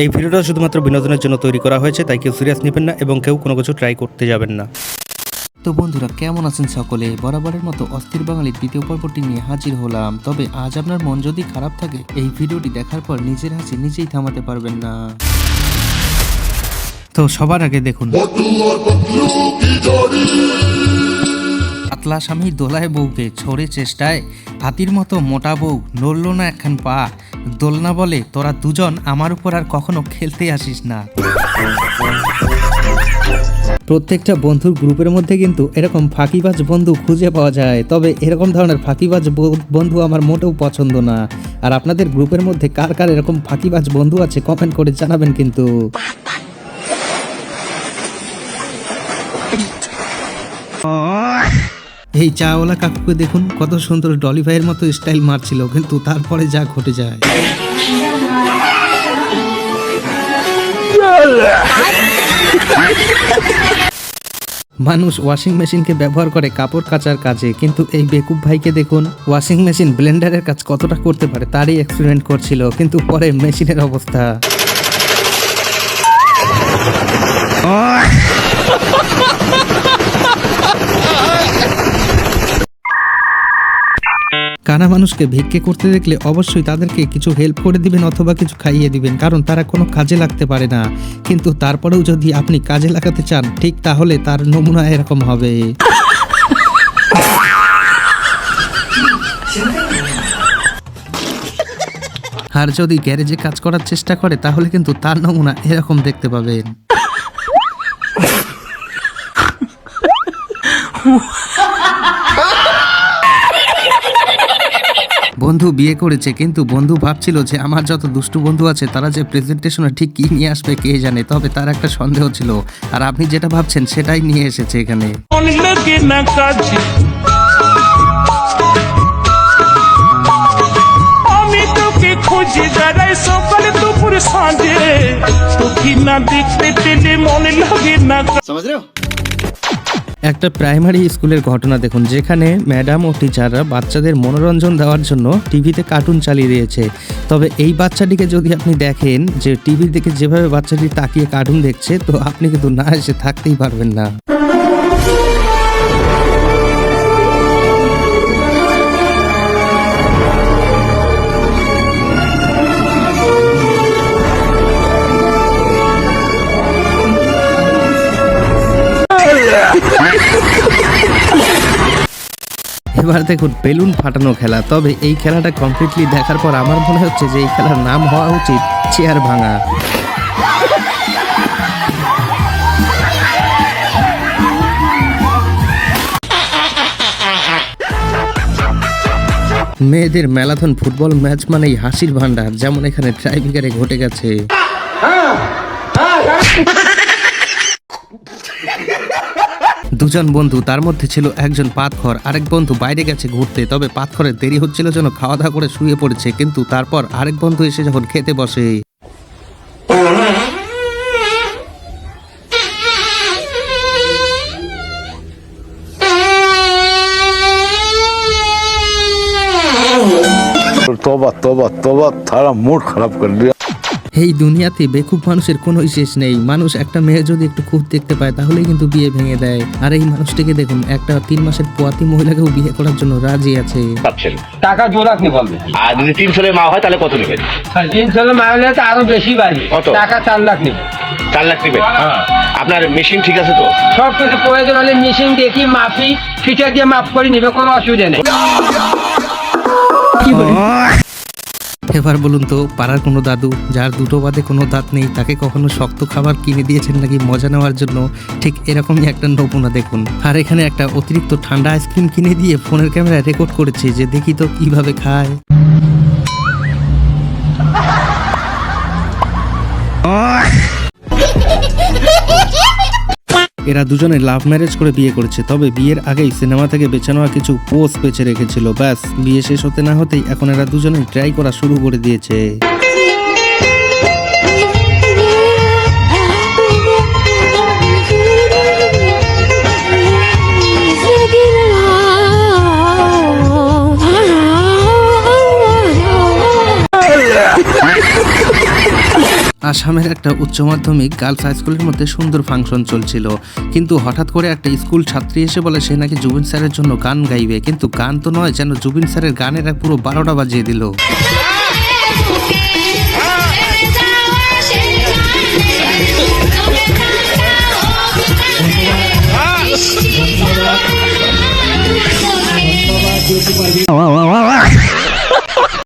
এই ভিডিওটা শুধুমাত্র বিনোদনের জন্য তৈরি করা হয়েছে, তাই কেউ সিরিয়াস নেবেন না এবং কেউ কোনো কিছু ট্রাই করতে যাবেন না। তো বন্ধুরা, কেমন আছেন সকলে? বরাবরের মতো অস্থির বাঙালির দ্বিতীয় পর্বটি নিয়ে হাজির হলাম। তবে আজ আপনার মন যদি খারাপ থাকে, এই ভিডিওটি দেখার পর নিজের হাসি নিজেই থামাতে পারবেন না। তো সবার আগে দেখুন, পাতলা স্বামী দোলায় বউকে ছড়ে চেষ্টায়, হাতির মতো মোটা বউ নড়ল না একখান পা। দোলনা বলে, তোরা দুজন আমার উপর আর কখনো খেলতে আসিস না। প্রত্যেকটা বন্ধুর গ্রুপের মধ্যে কিন্তু এরকম ফাঁকিবাজ বন্ধু খুঁজে পাওয়া যায়, তবে এরকম ধরনের ফাঁকিবাজ বন্ধু আমার মোটেও পছন্দ না। আর আপনাদের গ্রুপের মধ্যে কার কার এরকম ফাঁকিবাজ বন্ধু আছে কমেন্ট করে জানাবেন কিন্তু। এই চাওয়ালা কাকুকে দেখুন, কত সুন্দর ডলি ভাইয়ের মতো স্টাইল মারছিল, কিন্তু তারপরে যা ঘটে যায়। মানুষ ওয়াশিং মেশিনকে ব্যবহার করে কাপড় কাচার কাজে, কিন্তু এই বেকুব ভাইকে দেখুন, ওয়াশিং মেশিন ব্লেন্ডারের কাজ কতটা করতে পারে তারই এক্সপেরিমেন্ট করছিল, কিন্তু পরে মেশিনের অবস্থা। কানা মানুষকে ভিক্ষে করতে দেখলে অবশ্যই তাদেরকে কিছু হেল্প করে দিবেন অথবা কিছু খাইয়ে দিবেন, কারণ তারা কোনো কাজে লাগতে পারে না। কিন্তু তারপরেও যদি আপনি কাজে লাগাতে চান, ঠিক তাহলে তার নমুনা এরকম হবে। আর যদি গ্যারেজে কাজ করার চেষ্টা করে, তাহলে কিন্তু তার নমুনা এরকম দেখতে পাবেন। বন্ধু বিয়ে করেছে, কিন্তু বন্ধু ভাবছিল যে আমার যত দুষ্টু বন্ধু আছে তারা যে প্রেজেন্টেশনে ঠিক কি নিয়ে আসবে কে জানে, তবে তার একটা সন্দেহ ছিল। আর আপনি যেটা ভাবছেন সেটাই নিয়ে এসেছে এখানে। আমি তোকে খুঁজি দাঁড়াই সকালে দুপুরে সাঁঝে, তোকে না দেখতে পেলে মনে লাগে না। একটা প্রাইমারি স্কুলের ঘটনা দেখুন, যেখানে ম্যাডাম ও টিচাররা বাচ্চাদের মনোরঞ্জন দেওয়ার জন্য টিভিতে কার্টুন চালিয়ে দিয়েছে। তবে এই বাচ্চাটিকে যদি আপনি দেখেন যে টিভির দিকে যেভাবে বাচ্চাটি তাকিয়ে কার্টুন দেখছে, তো আপনি কিন্তু না এসে থাকতেই পারবেন না। এবার দেখুন বেলুন ফাটানো খেলা। তবে এই খেলাটা কমপ্লিটলি দেখার পর আমার মনে হচ্ছে যে এই খেলার নাম হওয়া উচিত চেয়ার ভাঙা। মেয়েদের ম্যারাথন ফুটবল ম্যাচ মানেই হাসির ভান্ডার, যেমন এখানে ট্রাইব্রেকারে ঘটে গেছে। দুজন বন্ধু, তার মধ্যে ছিল একজন পাতখর, আরেক বন্ধু বাইরে গেছে ঘুরতে। তবে পাতখরের দেরি হচ্ছিল জন্য খাওয়া দাওয়া করে শুয়ে পড়েছে, কিন্তু তারপর আরেক বন্ধু এসে যখন খেতে বসে, तौबा तौबा तौबा थारा मूड खराब कर दिया। এই দুনিয়াতে বেকুব মানুষের কোনো শেষ নেই। মানুষ একটা মেয়ে যদি একটু খুব দেখতে পায়, তাহলেই কিন্তু বিয়ে ভেঙে দেয়। আর এই মানুষটিকে দেখুন, একটা 3 মাসের পোয়াতি মহিলাকেও বিয়ে করার জন্য রাজি আছে। টাকা জোর রাখনি বলবে। আর যদি 3 ছেলের মা হয় তাহলে কত নেবেন? 3 ছেলের মা হলে তো আরো বেশি বাড়ি। টাকা 4 লাখ নেবে। 4 লাখ নেবেন? আপনার মেশিন ঠিক আছে তো? সব কিছু প্রয়োজন হলে মেশিন দেখি মাপি, ফিটার দিয়ে মাপ করে নিবে, কোনো অসুবিধা নেই। এবার বলুন তো, পাড়ার কোনো দাদু যার দুটো বাদে কোনো দাঁত নেই, তাকে কখনো শক্ত খাবার কিনে দিয়েছেন নাকি মজা নেওয়ার জন্য? ঠিক এরকমই একটা নমুনা দেখুন। আর এখানে একটা অতিরিক্ত ঠান্ডা আইসক্রিম কিনে দিয়ে ফোনের ক্যামেরায় রেকর্ড করেছে যে দেখি তো কিভাবে খায়। এরা দুজনে লাভ ম্যারেজ করে বিয়ে করেছে, তবে বিয়ের আগেই সিনেমা থেকে বেছে নেওয়া কিছু পোস্ট বেছে রেখেছিল। ব্যাস, বিয়ে শেষ হতে না হতেই এখন এরা দুজনে ট্রাই করা শুরু করে দিয়েছে। আসামের একটা উচ্চ মাধ্যমিক গার্লস হাই স্কুলের মধ্যে সুন্দর ফাংশন চলছিল, কিন্তু হঠাৎ করে একটা স্কুল ছাত্রী এসে বলে সে নাকি জুবিন স্যারের জন্য গান গাইবে, কিন্তু গান তো নয়, যেন জুবিন স্যারের গানের এক পুরো 12টা বাজিয়ে দিল। ধন্যবাদ